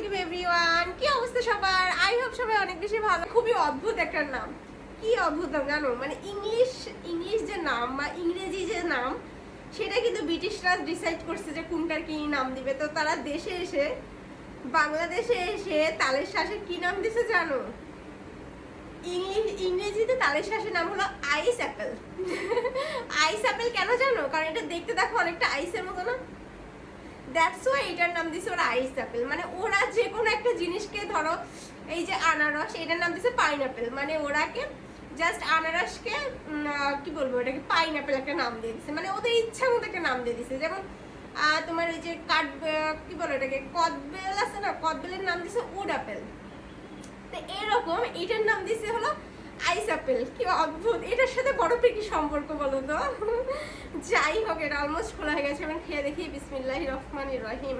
আলাইকুম এভরিওয়ান, কি অবস্থা সবার? আই হোপ সবাই অনেক বেশি ভালো। খুবই অদ্ভুত একটা নাম। কি অদ্ভুত নাম জানো? মানে ইংলিশ যে নাম বা ইংরেজি যে নাম, সেটা কিন্তু ব্রিটিশরা ডিসাইড করছে যে কোনটার কি নাম দিবে। তো তারা দেশে এসে, বাংলাদেশে এসে তালের শ্বাসের কি নাম দিছে জানো? ইংরেজিতে তালের শ্বাসের নাম হলো আইস অ্যাপেল। আইস অ্যাপেল কেন জানো? কারণ এটা দেখতে দেখো অনেকটা আইসের মতো না? দ্যাটস ওয়াই এটার নাম দিছে ওরা আইস অ্যাপেল। মানে ওরা যে কোনো একটা জিনিসকে, ধরো এই যে আনারস, এটার নাম দিছে পাইনঅ্যাপেল। মানে ওরাকে জাস্ট আনারসকে কি বলবো, এটাকে পাইনঅ্যাপেল একটা নাম দিয়ে দিছে। মানে ওদের ইচ্ছা মতো একটা নাম দিয়ে দিছে। যেমন তোমার ওই যে কি বলো এটাকে, কদবেল আছে না, কদবেলের নাম দিছে উড অ্যাপেল। তো এরকম এটার নাম দিছে হলো আইস অ্যাপেল। কি অদ্ভুত! এটার সাথে বরফের কি সম্পর্ক বলো তো? যাই হোক, এটা অলমোস্ট খোলা হয়ে গেছে। এবং খেয়ে দেখি। বিসমিল্লাহির রহমানির রহিম।